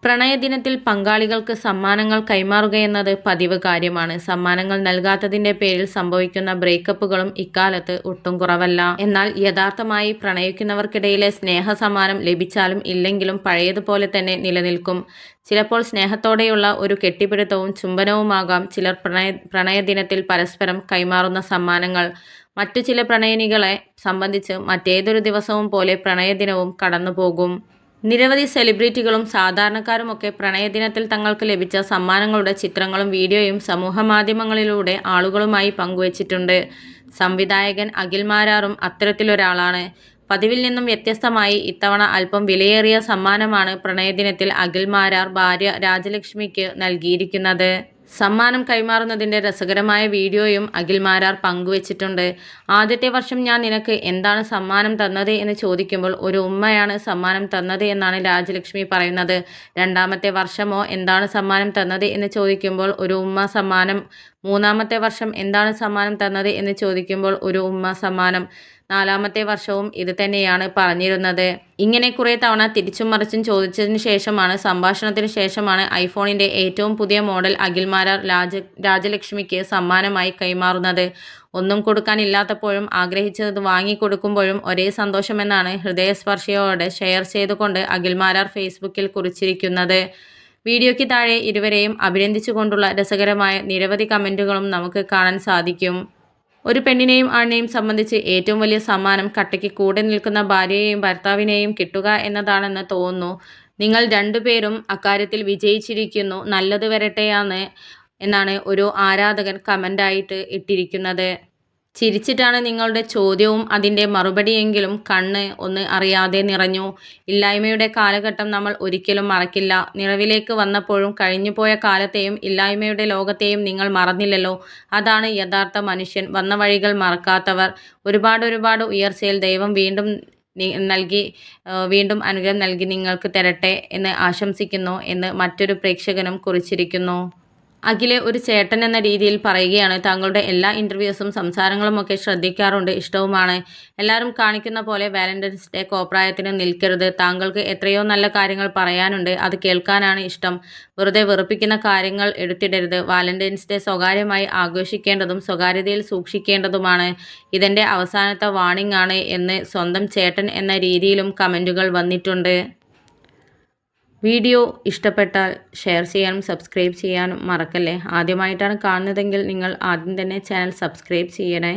പ്രണയദിനത്തിൽ പങ്കാളികൾക്ക് സമ്മാനങ്ങൾ കൈമാറുകയെന്നത് പതിവ് കാര്യമാണ്. സമ്മാനങ്ങൾ നൽകാത്തതിന്റെ പേരിൽ സംഭവിക്കുന്ന ബ്രേക്കപ്പുകളും ഇക്കാലത്ത് ഒട്ടും കുറവല്ല. എന്നാൽ യഥാർത്ഥമായി പ്രണയിക്കുന്നവർക്കിടയിലെ സ്നേഹസമ്മാനം ലഭിച്ചാലും ഇല്ലെങ്കിലും പഴയതുപോലെ തന്നെ നിലനിൽക്കും. ചിലപ്പോൾ സ്നേഹത്തോടെയുള്ള ഒരു കെട്ടിപ്പിടുത്തവും ചുംബനവുമാകാം ചിലർ പ്രണയദിനത്തിൽ പരസ്പരം കൈമാറുന്ന സമ്മാനങ്ങൾ. മറ്റു ചില പ്രണയിനികളെ സംബന്ധിച്ച് മറ്റേതൊരു ദിവസവും പോലെ പ്രണയദിനവും കടന്നുപോകും. നിരവധി സെലിബ്രിറ്റികളും സാധാരണക്കാരുമൊക്കെ പ്രണയദിനത്തിൽ തങ്ങൾക്ക് ലഭിച്ച സമ്മാനങ്ങളുടെ ചിത്രങ്ങളും വീഡിയോയും സമൂഹമാധ്യമങ്ങളിലൂടെ ആളുകളുമായി പങ്കുവച്ചിട്ടുണ്ട്. സംവിധായകൻ അഖിൽ മാരാറും അത്തരത്തിലൊരാളാണ്. പതിവിൽ നിന്നും വ്യത്യസ്തമായി ഇത്തവണ അല്പം വിലയേറിയ സമ്മാനമാണ് പ്രണയദിനത്തിൽ അഖിൽ മാരാർ ഭാര്യ രാജലക്ഷ്മിക്ക് നൽകിയിരിക്കുന്നത്. സമ്മാനം കൈമാറുന്നതിൻ്റെ രസകരമായ വീഡിയോയും അഖിൽ മാരാർ പങ്കുവച്ചിട്ടുണ്ട്. ആദ്യത്തെ വർഷം ഞാൻ നിനക്ക് എന്താണ് സമ്മാനം തന്നത് എന്ന് ചോദിക്കുമ്പോൾ ഒരു ഉമ്മയാണ് സമ്മാനം തന്നത് എന്നാണ് രാജലക്ഷ്മി പറയുന്നത്. രണ്ടാമത്തെ വർഷമോ എന്താണ് സമ്മാനം തന്നത് എന്ന് ചോദിക്കുമ്പോൾ ഒരു ഉമ്മ സമ്മാനം. മൂന്നാമത്തെ വർഷം എന്താണ് സമ്മാനം തന്നത് എന്ന് ചോദിക്കുമ്പോൾ ഒരു ഉമ്മ സമ്മാനം. നാലാമത്തെ വർഷവും ഇത് തന്നെയാണ് പറഞ്ഞിരുന്നത്. ഇങ്ങനെ കുറേ തവണ തിരിച്ചും മറിച്ചും ചോദിച്ചതിന് ശേഷമാണ് സംഭാഷണത്തിന് ശേഷമാണ് ഐഫോണിൻ്റെ ഏറ്റവും പുതിയ മോഡൽ അഖിൽ മാരാർ രാജലക്ഷ്മിക്ക് സമ്മാനമായി കൈമാറുന്നത്. ഒന്നും കൊടുക്കാനില്ലാത്തപ്പോഴും ആഗ്രഹിച്ചത് വാങ്ങിക്കൊടുക്കുമ്പോഴും ഒരേ സന്തോഷമെന്നാണ് ഹൃദയസ്പർശിയോടെ ഷെയർ ചെയ്തുകൊണ്ട് അഖിൽ മാരാർ ഫേസ്ബുക്കിൽ കുറിച്ചിരിക്കുന്നത്. വീഡിയോയ്ക്ക് താഴെ ഇരുവരെയും അഭിനന്ദിച്ചുകൊണ്ടുള്ള രസകരമായ നിരവധി കമൻറ്റുകളും നമുക്ക് കാണാൻ സാധിക്കും. ഒരു പെണ്ണിനെയും ആണിനെയും സംബന്ധിച്ച് ഏറ്റവും വലിയ സമ്മാനം കട്ടയ്ക്ക് കൂടെ നിൽക്കുന്ന ഭാര്യയെയും ഭർത്താവിനെയും കിട്ടുക എന്നതാണെന്ന് തോന്നുന്നു. നിങ്ങൾ രണ്ടുപേരും അക്കാര്യത്തിൽ വിജയിച്ചിരിക്കുന്നു, നല്ലത് വരട്ടെയാണ് എന്നാണ് ഒരു ആരാധകൻ കമൻ്റായിട്ട് ഇട്ടിരിക്കുന്നത്. ചിരിച്ചിട്ടാണ് നിങ്ങളുടെ ചോദ്യവും അതിൻ്റെ മറുപടിയെങ്കിലും കണ്ണ് ഒന്ന് അറിയാതെ നിറഞ്ഞു. ഇല്ലായ്മയുടെ കാലഘട്ടം നമ്മൾ ഒരിക്കലും മറക്കില്ല. നിറവിലേക്ക് വന്നപ്പോഴും കഴിഞ്ഞുപോയ കാലത്തെയും ഇല്ലായ്മയുടെ ലോകത്തെയും നിങ്ങൾ മറന്നില്ലല്ലോ. അതാണ് യഥാർത്ഥ മനുഷ്യൻ. വന്ന വഴികൾ മറക്കാത്തവർ. ഒരുപാട് ഉയർച്ചയിൽ ദൈവം വീണ്ടും അനുഗ്രഹം നൽകി നിങ്ങൾക്ക് തരട്ടെ എന്ന് ആശംസിക്കുന്നു എന്ന് മറ്റൊരു പ്രേക്ഷകനും കുറിച്ചിരിക്കുന്നു. അഖിലെ ഒരു ചേട്ടൻ എന്ന രീതിയിൽ പറയുകയാണ്, താങ്കളുടെ എല്ലാ ഇൻ്റർവ്യൂസും സംസാരങ്ങളുമൊക്കെ ശ്രദ്ധിക്കാറുണ്ട്, ഇഷ്ടവുമാണ്. എല്ലാവരും കാണിക്കുന്ന പോലെ വാലന്റൈൻസ് ഡേ കോപ്രായത്തിന് നിൽക്കരുത്. താങ്കൾക്ക് എത്രയോ നല്ല കാര്യങ്ങൾ പറയാനുണ്ട്, അത് കേൾക്കാനാണ് ഇഷ്ടം. വെറുതെ വെറുപ്പിക്കുന്ന കാര്യങ്ങൾ എടുത്തിടരുത്. വാലന്റൈൻസ് ഡേ സ്വകാര്യമായി ആഘോഷിക്കേണ്ടതും സ്വകാര്യതയിൽ സൂക്ഷിക്കേണ്ടതുമാണ്. ഇതെൻ്റെ അവസാനത്തെ വാർണിംഗ് ആണ് എന്ന് സ്വന്തം ചേട്ടൻ എന്ന രീതിയിലും കമൻറ്റുകൾ വന്നിട്ടുണ്ട്. വീഡിയോ ഇഷ്ടപ്പെട്ടാൽ ഷെയർ ചെയ്യാനും സബ്സ്ക്രൈബ് ചെയ്യാനും മറക്കല്ലേ. ആദ്യമായിട്ടാണ് കാണുന്നതെങ്കിൽ നിങ്ങൾ ആദ്യം തന്നെ ചാനൽ സബ്സ്ക്രൈബ് ചെയ്യണേ.